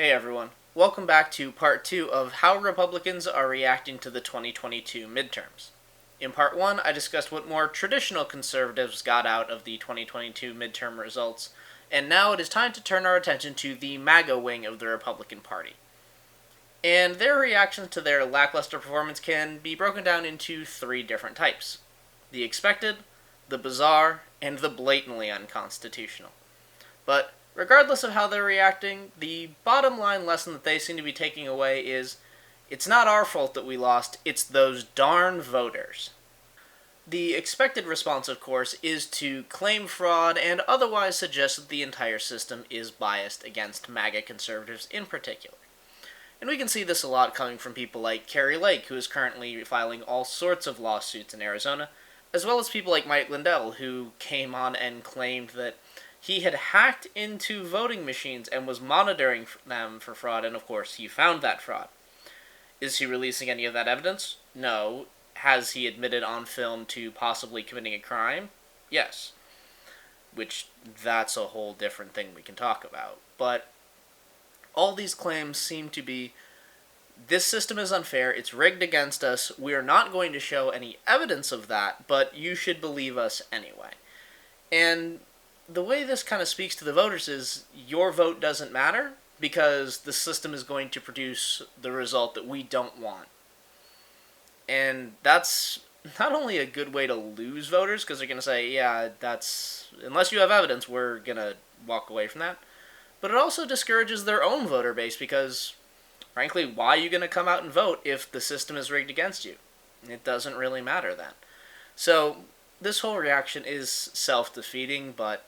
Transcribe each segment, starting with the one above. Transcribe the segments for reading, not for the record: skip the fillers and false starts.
Hey everyone, welcome back to part 2 of how Republicans are reacting to the 2022 midterms. In part 1, I discussed what more traditional conservatives got out of the 2022 midterm results, and now it is time to turn our attention to the MAGA wing of the Republican Party. And their reactions to their lackluster performance can be broken down into 3 different types: the expected, the bizarre, and the blatantly unconstitutional. But regardless of how they're reacting, the bottom line lesson that they seem to be taking away is it's not our fault that we lost, it's those darn voters. The expected response, of course, is to claim fraud and otherwise suggest that the entire system is biased against MAGA conservatives in particular. And we can see this a lot coming from people like Carrie Lake, who is currently filing all sorts of lawsuits in Arizona, as well as people like Mike Lindell, who came on and claimed that he had hacked into voting machines and was monitoring them for fraud, and of course he found that fraud. Is he releasing any of that evidence? No. Has he admitted on film to possibly committing a crime? Yes. Which, that's a whole different thing we can talk about. But all these claims seem to be, this system is unfair, it's rigged against us, we are not going to show any evidence of that, but you should believe us anyway. And the way this kind of speaks to the voters is, your vote doesn't matter, because the system is going to produce the result that we don't want. And that's not only a good way to lose voters, because they're going to say, yeah, that's, unless you have evidence, we're going to walk away from that, but it also discourages their own voter base, because, frankly, why are you going to come out and vote if the system is rigged against you? It doesn't really matter then. So, this whole reaction is self-defeating, but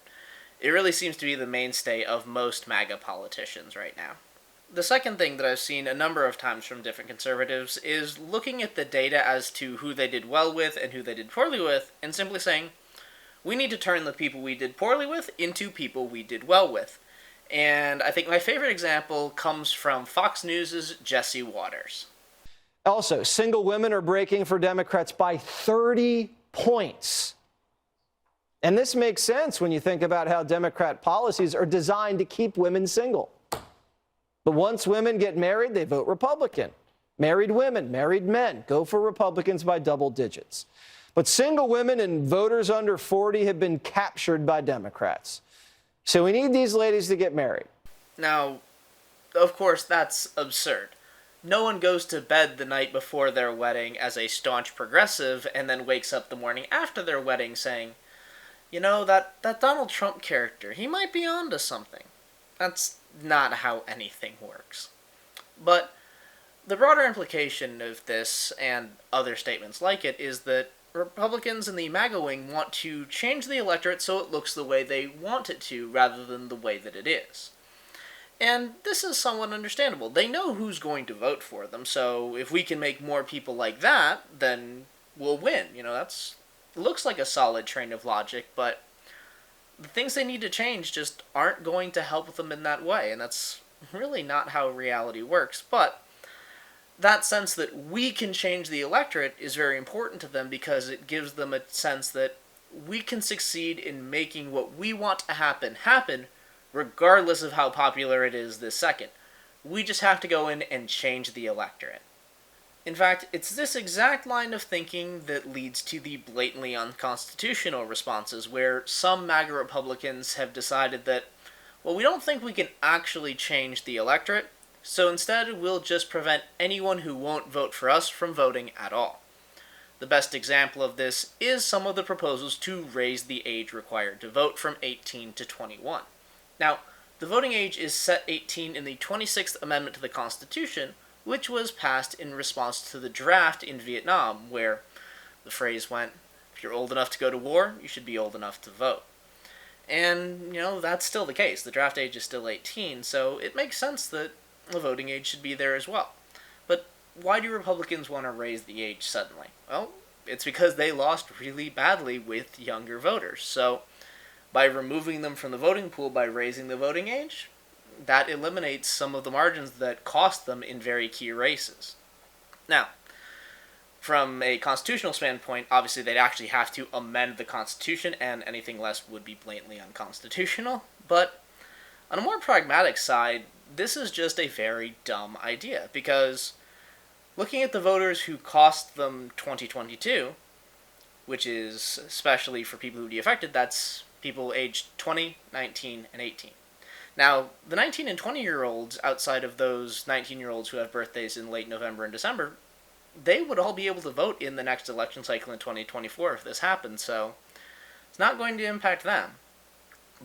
it really seems to be the mainstay of most MAGA politicians right now. The second thing that I've seen a number of times from different conservatives is looking at the data as to who they did well with and who they did poorly with, and simply saying, we need to turn the people we did poorly with into people we did well with. And I think my favorite example comes from Fox News' Jesse Waters. Also, single women are breaking for Democrats by 30 points. And this makes sense when you think about how Democrat policies are designed to keep women single. But once women get married, they vote Republican. Married women, married men go for Republicans by double digits. But single women and voters under 40 have been captured by Democrats. So we need these ladies to get married. Now, of course, that's absurd. No one goes to bed the night before their wedding as a staunch progressive and then wakes up the morning after their wedding saying, you know, that Donald Trump character, he might be onto something. That's not how anything works. But the broader implication of this, and other statements like it, is that Republicans in the MAGA wing want to change the electorate so it looks the way they want it to, rather than the way that it is. And this is somewhat understandable. They know who's going to vote for them, so if we can make more people like that, then we'll win. You know, that's looks like a solid train of logic, but the things they need to change just aren't going to help them in that way, and that's really not how reality works. But that sense that we can change the electorate is very important to them, because it gives them a sense that we can succeed in making what we want to happen regardless of how popular it is this second. We just have to go in and change the electorate. In fact, it's this exact line of thinking that leads to the blatantly unconstitutional responses, where some MAGA Republicans have decided that, well, we don't think we can actually change the electorate, so instead we'll just prevent anyone who won't vote for us from voting at all. The best example of this is some of the proposals to raise the age required to vote from 18 to 21. Now, the voting age is set 18 in the 26th Amendment to the Constitution, which was passed in response to the draft in Vietnam, where the phrase went, if you're old enough to go to war, you should be old enough to vote. And, you know, that's still the case. The draft age is still 18, so it makes sense that the voting age should be there as well. But why do Republicans want to raise the age suddenly? Well, it's because they lost really badly with younger voters. So, by removing them from the voting pool by raising the voting age, that eliminates some of the margins that cost them in very key races. Now, from a constitutional standpoint, obviously they'd actually have to amend the Constitution, and anything less would be blatantly unconstitutional. But on a more pragmatic side, this is just a very dumb idea, because looking at the voters who cost them 2022, which is especially for people who would be affected, that's people aged 20, 19, and 18. Now, the 19 and 20-year-olds, outside of those 19-year-olds who have birthdays in late November and December, they would all be able to vote in the next election cycle in 2024 if this happens, so it's not going to impact them.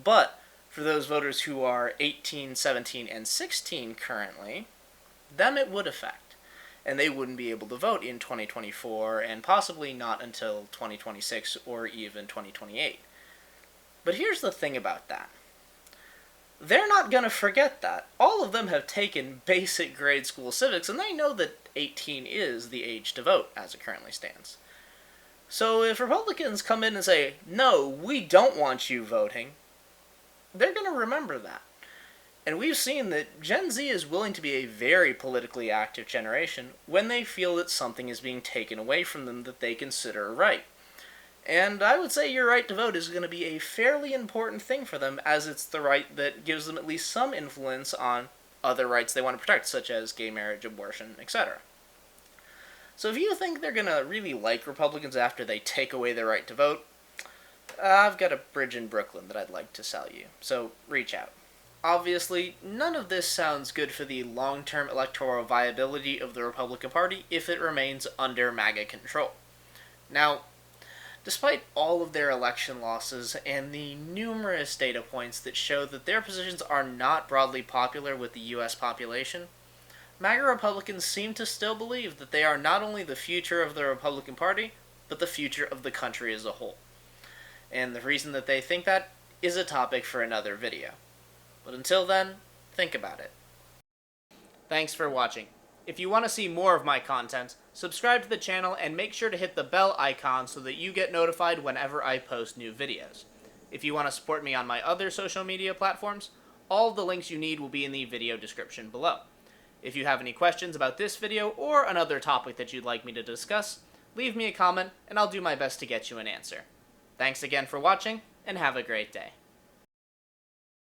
But for those voters who are 18, 17, and 16 currently, them it would affect. And they wouldn't be able to vote in 2024, and possibly not until 2026 or even 2028. But here's the thing about that. They're not going to forget that. All of them have taken basic grade school civics, and they know that 18 is the age to vote, as it currently stands. So if Republicans come in and say, no, we don't want you voting, they're going to remember that. And we've seen that Gen Z is willing to be a very politically active generation when they feel that something is being taken away from them that they consider a right. And I would say your right to vote is going to be a fairly important thing for them, as it's the right that gives them at least some influence on other rights they want to protect, such as gay marriage, abortion, etc. So if you think they're going to really like Republicans after they take away their right to vote, I've got a bridge in Brooklyn that I'd like to sell you, so reach out. Obviously, none of this sounds good for the long-term electoral viability of the Republican Party if it remains under MAGA control. Now, despite all of their election losses and the numerous data points that show that their positions are not broadly popular with the U.S. population, MAGA Republicans seem to still believe that they are not only the future of the Republican Party, but the future of the country as a whole. And the reason that they think that is a topic for another video. But until then, think about it. Thanks for watching. If you want to see more of my content, subscribe to the channel and make sure to hit the bell icon so that you get notified whenever I post new videos. If you want to support me on my other social media platforms, all of the links you need will be in the video description below. If you have any questions about this video or another topic that you'd like me to discuss, leave me a comment and I'll do my best to get you an answer. Thanks again for watching, and have a great day.